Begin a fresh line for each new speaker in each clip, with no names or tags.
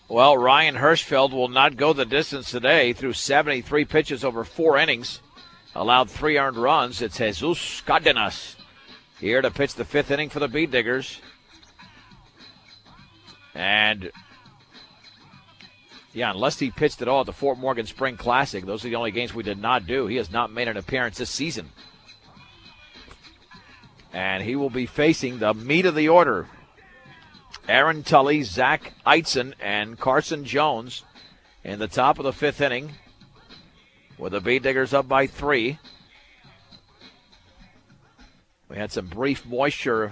Well, Ryan Hirschfeld will not go the distance today through 73 pitches over 4 innings. Allowed 3 earned runs. It's Jesus Cardenas here to pitch the 5th inning for the Beet Diggers. And, yeah, unless he pitched at all at the Fort Morgan Spring Classic, those are the only games we did not do. He has not made an appearance this season. And he will be facing the meat of the order. Aaron Tully, Zach Eitzen, and Carson Jones in the top of the 5th inning with the Beet Diggers up by 3. We had some brief moisture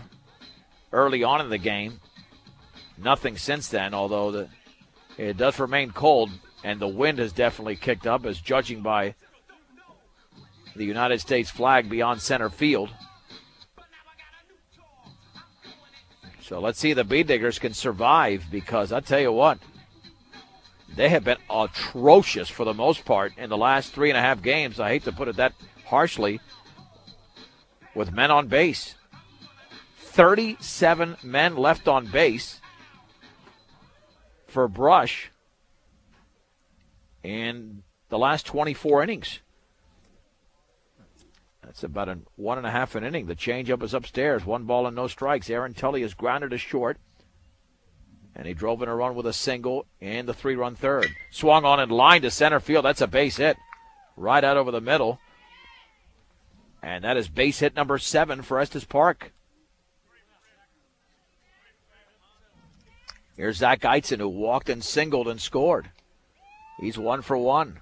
early on in the game. Nothing since then, although it does remain cold, and the wind has definitely kicked up, as judging by the United States flag beyond center field. So let's see if the Beet Diggers can survive, because I tell you what, they have been atrocious for the most part in the last 3.5 games. I hate to put it that harshly, with men on base. 37 men left on base for Brush in the last 24 innings. That's about a 1.5 an inning. The changeup is upstairs. 1 ball and no strikes. Aaron Tully is grounded to short, and he drove in a run with a single in the 3-run third. Swung on and lined to center field. That's a base hit right out over the middle. And that is base hit number 7 for Estes Park. Here's Zach Eitzen, who walked and singled and scored. He's 1 for 1.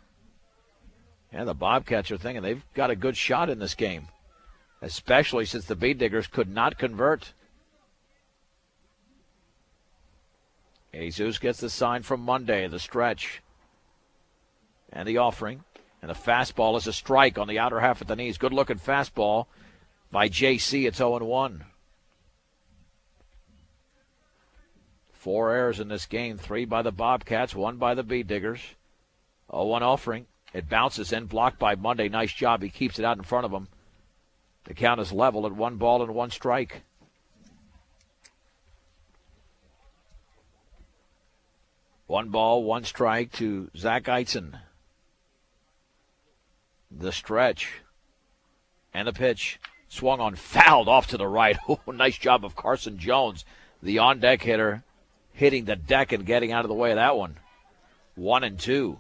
And the Bobcats are thinking they've got a good shot in this game, especially since the Beet Diggers could not convert. Jesus gets the sign from Monday, the stretch, and the offering. And the fastball is a strike on the outer half of the knees. Good-looking fastball by JC. It's 0-1. 4 errors in this game, 3 by the Bobcats, 1 by the Beet Diggers. 0-1 offering. It bounces in, blocked by Monday. Nice job. He keeps it out in front of him. The count is level at 1 ball and 1 strike. One ball, 1 strike to Zach Eitzen. The stretch and the pitch. Swung on, fouled off to the right. Oh, nice job of Carson Jones, the on-deck hitter, hitting the deck and getting out of the way of that one. 1-2.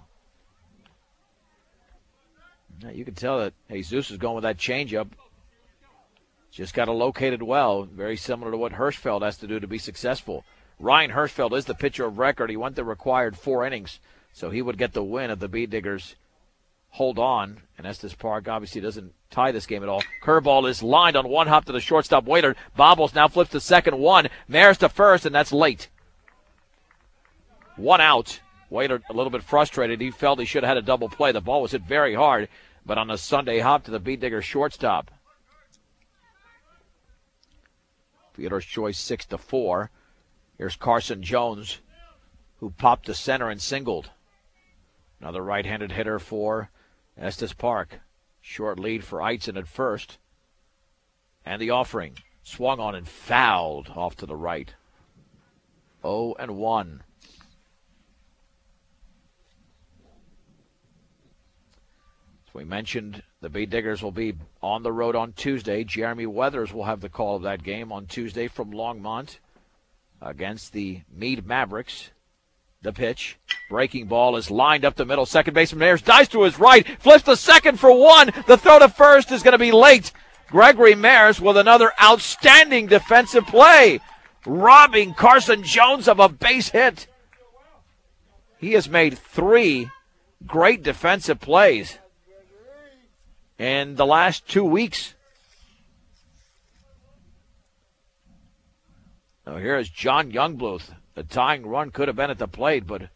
Now you can tell that Jesus is going with that changeup. Just got to locate it well. Very similar to what Hirschfeld has to do to be successful. Ryan Hirschfeld is the pitcher of record. He went the required 4 innings, so he would get the win if the Beet Diggers hold on. And Estes Park obviously doesn't tie this game at all. Curveball is lined on 1 hop to the shortstop, Waiter. Bobbles now flips to second, 1. Maris to first, and that's late. 1 out. Waiter a little bit frustrated. He felt he should have had a double play. The ball was hit very hard, but on a Sunday hop to the Beet Diggers shortstop. Fielder's choice 6-4. Here's Carson Jones, who popped to center and singled. Another right-handed hitter for Estes Park. Short lead for Eitzen at first. And the offering. Swung on and fouled off to the right. 0-1. As we mentioned, the Beet Diggers will be on the road on Tuesday. Jeremy Weathers will have the call of that game on Tuesday from Longmont against the Meade Mavericks. The pitch. Breaking ball is lined up the middle. Second baseman Ayers dives to his right. Flips to second for 1. The throw to first is going to be late. Gregory Mares with another outstanding defensive play, robbing Carson Jones of a base hit. He has made 3 great defensive plays in the last 2 weeks. Now here is John Youngbluth. The tying run could have been at the plate, but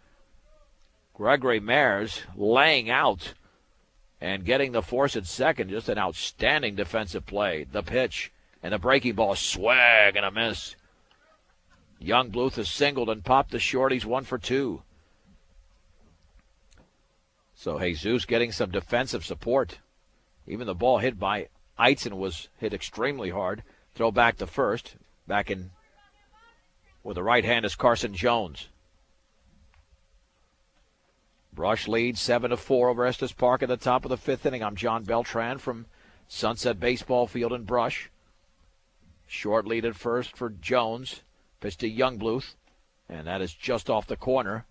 Gregory Mares laying out and getting the force at second. Just an outstanding defensive play. The pitch and the breaking ball, swag and a miss. Youngbluth has singled and popped the short. He's 1 for 2. So Jesus getting some defensive support. Even the ball hit by Eitzen was hit extremely hard. Throw back to first. Back in with the right hand is Carson Jones. Brush leads 7-4 over Estes Park at the top of the fifth inning. I'm John Beltran from Sunset Baseball Field in Brush. Short lead at first for Jones. Pitch to Youngbluth, and that is just off the corner.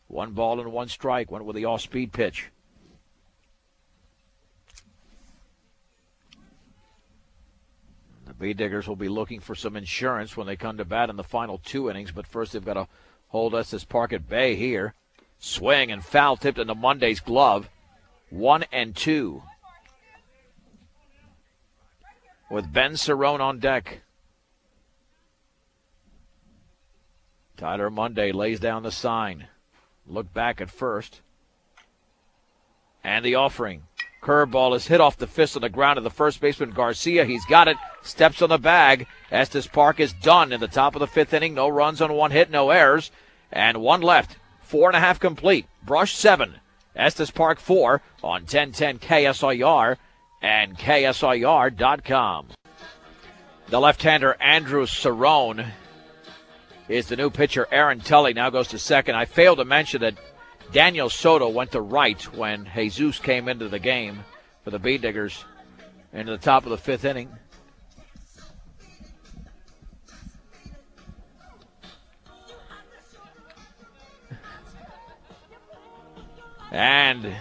1 ball and 1 strike. Went with the off-speed pitch. The Bee Diggers will be looking for some insurance when they come to bat in the final 2 innings, but first they've got to hold Estes Park at bay here. Swing and foul tipped into Monday's glove. 1-2. With Ben Cerrone on deck. Tyler Monday lays down the sign. Look back at first. And the offering. Curveball is hit off the fist on the ground of the first baseman Garcia. He's got it. Steps on the bag. Estes Park is done in the top of the fifth inning. No runs on 1 hit, no errors. And 1 left. 4.5 complete. Brush 7. Estes Park 4 on 1010 KSIR and KSIR.com. The left-hander Andrew Cerrone is the new pitcher. Aaron Tully now goes to second. I failed to mention that Daniel Soto went to right when Jesus came into the game for the Bee Diggers into the top of the fifth inning. And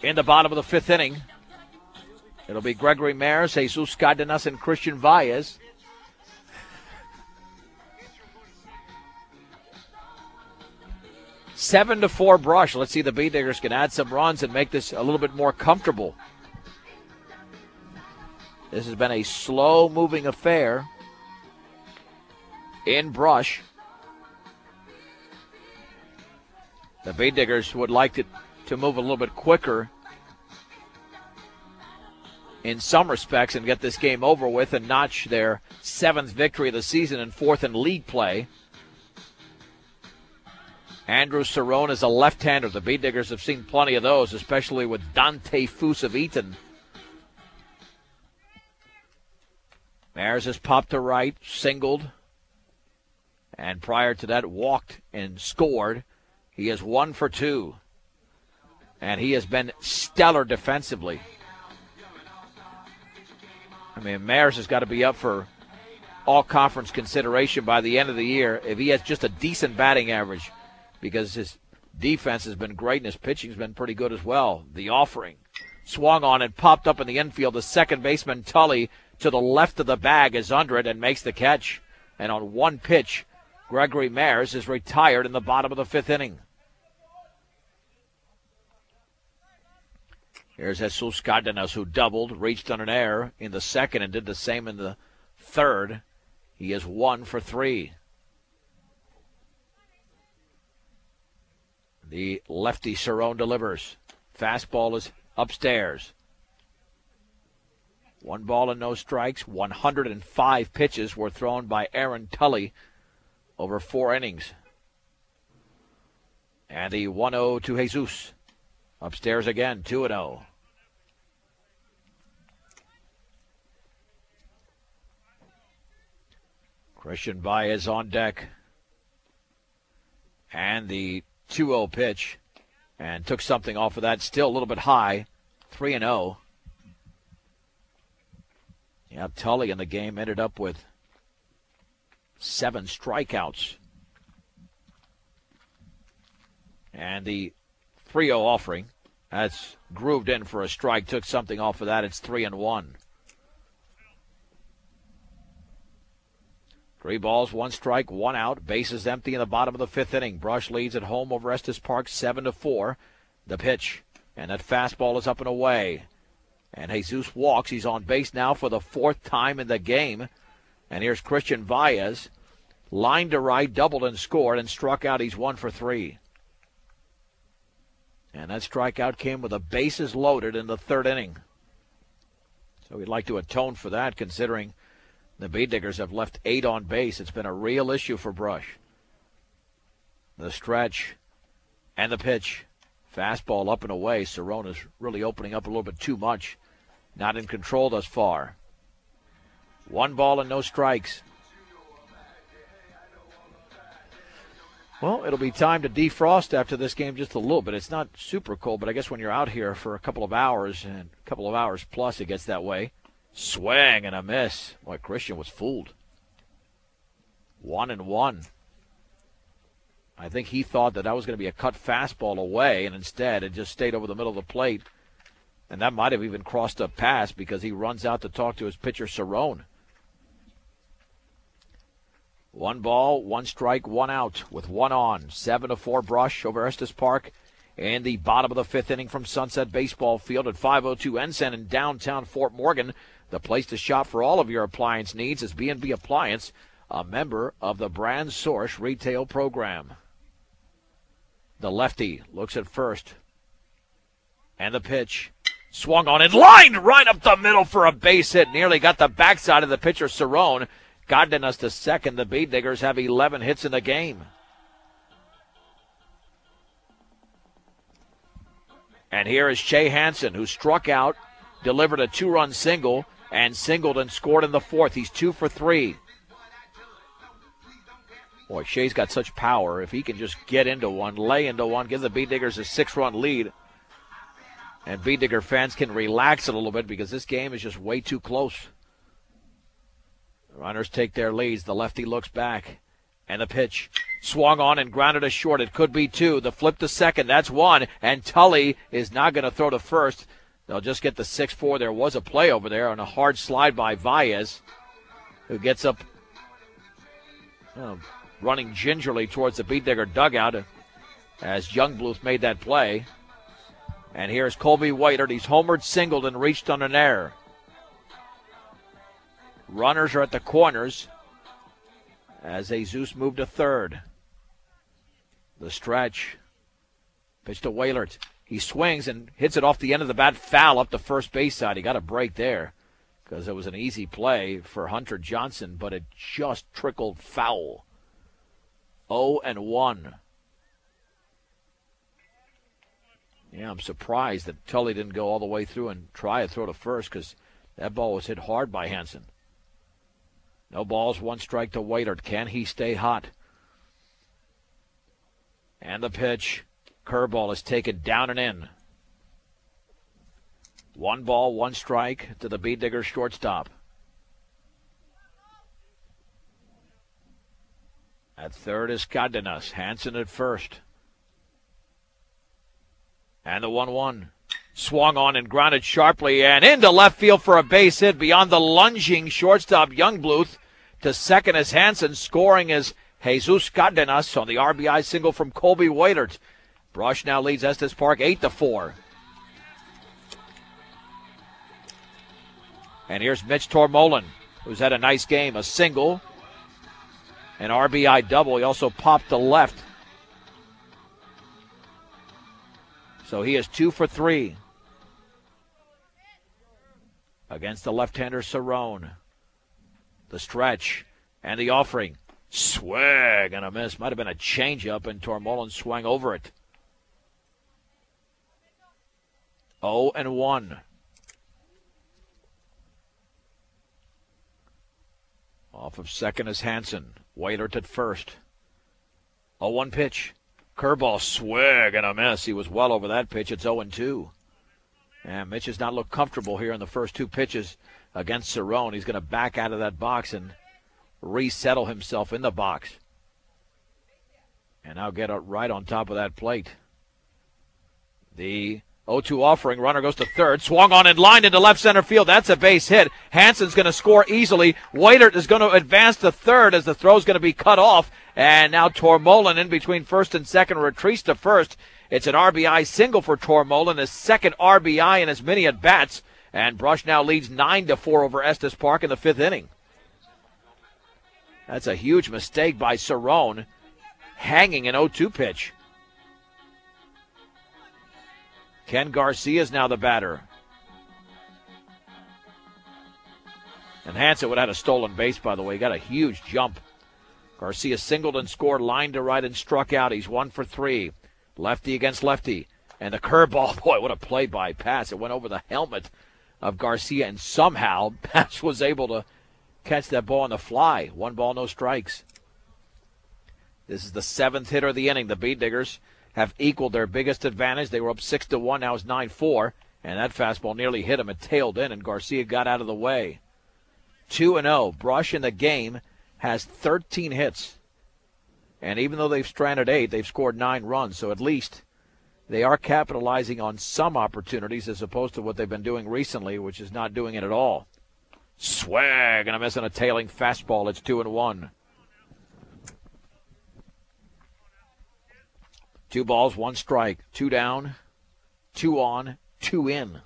in the bottom of the fifth inning, it'll be Gregory Mares, Jesus Cardenas, and Christian Valles. Seven to 4 Brush. Let's see if the Bee Diggers can add some runs and make this a little bit more comfortable. This has been a slow-moving affair in Brush. The Bee Diggers would like to move a little bit quicker in some respects and get this game over with and notch their 7th victory of the season and 4th in league play. Andrew Cerrone is a left-hander. The Bee Diggers have seen plenty of those, especially with Dante Foose of Eaton. Mares has popped to right, singled, and prior to that walked and scored. He is 1 for 2, and he has been stellar defensively. I mean, Mares has got to be up for all-conference consideration by the end of the year if he has just a decent batting average, because his defense has been great and his pitching has been pretty good as well. The offering swung on and popped up in the infield. The second baseman, Tully, to the left of the bag is under it and makes the catch. And on 1 pitch, Gregory Mares is retired in the bottom of the fifth inning. Here's Jesus Cardenas, who doubled, reached on an error in the second and did the same in the third. He is 1 for 3. The lefty Cerrone delivers. Fastball is upstairs. 1 ball and no strikes. 105 pitches were thrown by Aaron Tully over 4 innings. And the 1-0 to Jesus. Upstairs again, 2-0. Christian Baez on deck. And the 2-0 pitch. And took something off of that. Still a little bit high. 3-0. Yeah, Tully in the game ended up with 7 strikeouts. And the 3-0 offering. That's grooved in for a strike. Took something off of that. It's 3-1. 3 balls, 1 strike, 1 out. Bases empty in the bottom of the fifth inning. Brush leads at home over Estes Park 7-4. The pitch. And that fastball is up and away. And Jesus walks. He's on base now for the 4th time in the game. And here's Christian Valles. Line to right, doubled and scored, and struck out. He's 1 for 3. And that strikeout came with the bases loaded in the 3rd inning. So we'd like to atone for that, considering the Bee Diggers have left 8 on base. It's been a real issue for Brush. The stretch and the pitch. Fastball up and away. Cerrone is really opening up a little bit too much. Not in control thus far. 1 ball and no strikes. Well, it'll be time to defrost after this game just a little bit. It's not super cold, but I guess when you're out here for a couple of hours, and a couple of hours plus, it gets that way. Swing and a miss. Boy, Christian was fooled. 1-1. I think he thought that was going to be a cut fastball away, and instead it just stayed over the middle of the plate. And that might have even crossed a pass because he runs out to talk to his pitcher, Cerrone. 1 ball, 1 strike, 1 out with 1 on. 7-4 Brush over Estes Park in the bottom of the 5th inning from Sunset Baseball Field at 502 Ensign in downtown Fort Morgan. The place to shop for all of your appliance needs is B&B Appliance, a member of the Brand Source Retail Program. The lefty looks at first. And the pitch. Swung on and lined right up the middle for a base hit. Nearly got the backside of the pitcher, Cerrone. Gotten us to second. The Bead Diggers have 11 hits in the game. And here is Shea Hansen, who struck out, delivered a 2-run single, and singled and scored in the 4th. He's 2 for 3. Boy, Shea's got such power. If he can just get into one, lay into one, give the Bead Diggers a 6-run lead. And Bead Digger fans can relax a little bit because this game is just way too close. Runners take their leads. The lefty looks back. And the pitch. Swung on and grounded to short. It could be 2. The flip to second. That's 1. And Tully is not going to throw to first. They'll just get the 6-4. There was a play over there on a hard slide by Valles, who gets up running gingerly towards the Bead Digger dugout as Youngbluth made that play. And here's Colby Whitehurst. He's homered, singled, and reached on an error. Runners are at the corners as Jesus moved to third. The stretch. Pitch to Waylert. He swings and hits it off the end of the bat, foul up the first base side. He got a break there because it was an easy play for Hunter Johnson, but it just trickled foul. 0-1. Yeah, I'm surprised that Tully didn't go all the way through and try a throw to first because that ball was hit hard by Hansen. No balls, 1 strike to Waitert. Can he stay hot? And the pitch. Curveball is taken down and in. 1 ball, 1 strike to the Bead Diggers shortstop. At third is Cardenas. Hansen at first. And the 1-1. Swung on and grounded sharply and into left field for a base hit beyond the lunging shortstop Youngbluth. To second is Hansen. Scoring is Jesus Cardenas on the RBI single from Colby Waitert. Brush now leads Estes Park 8-4. And here's Mitch Tormolen, who's had a nice game. A single, an RBI double. He also popped to left. So he is 2 for 3 against the left-hander Cerrone. The stretch and the offering. Swing and a miss. Might have been a changeup, and Tormolen swung over it. 0-1. Off of second is Hansen. Waitert at first. 0-1 pitch. Curveball, swing and a miss. He was well over that pitch. It's 0-2. And Mitch has not looked comfortable here in the first 2 pitches against Cerrone. He's going to back out of that box and resettle himself in the box. And now get right on top of that plate. The 0-2 offering. Runner goes to third. Swung on and lined into left center field. That's a base hit. Hansen's going to score easily. Waitert is going to advance to third as the throw's going to be cut off. And now Tormolen in between first and second retreats to first. It's an RBI single for Tormolen, his second RBI in as many at-bats. And Brush now leads 9-4 over Estes Park in the 5th inning. That's a huge mistake by Cerrone, hanging an 0-2 pitch. Ken Garcia is now the batter. And Hansen would have had a stolen base, by the way. He got a huge jump. Garcia singled and scored, line to right and struck out. He's 1 for 3. Lefty against lefty. And the curveball, boy, what a play by Pass. It went over the helmet of Garcia, and somehow Pass was able to catch that ball on the fly. 1 ball, no strikes. This is the 7th hitter of the inning. The Bead Diggers have equaled their biggest advantage. They were up 6-1. Now it's 9-4. And that fastball nearly hit him. It tailed in, and Garcia got out of the way. 2-0. Brush in the game has 13 hits. And even though they've stranded 8, they've scored 9 runs. So at least they are capitalizing on some opportunities as opposed to what they've been doing recently, which is not doing it at all. Swag and a miss on a tailing fastball. It's 2-1. 2 balls, 1 strike. 2 down, 2 on, 2 in.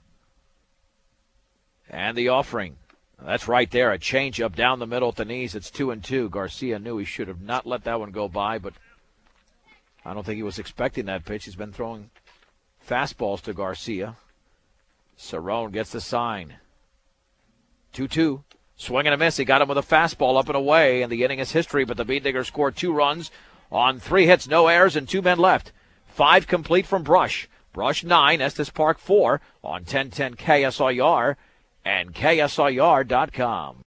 And the offering. That's right there. A changeup down the middle at the knees. It's 2-2. Garcia knew he should have not let that one go by, but I don't think he was expecting that pitch. He's been throwing fastballs to Garcia. Cerrone gets the sign. 2-2. Swing and a miss. He got him with a fastball up and away, and the inning is history, but the Bead Diggers scored 2 runs on 3 hits, no errors, and 2 men left. 5 complete from Brush. Brush 9, Estes Park 4 on 1010 KSIR and KSIR.com.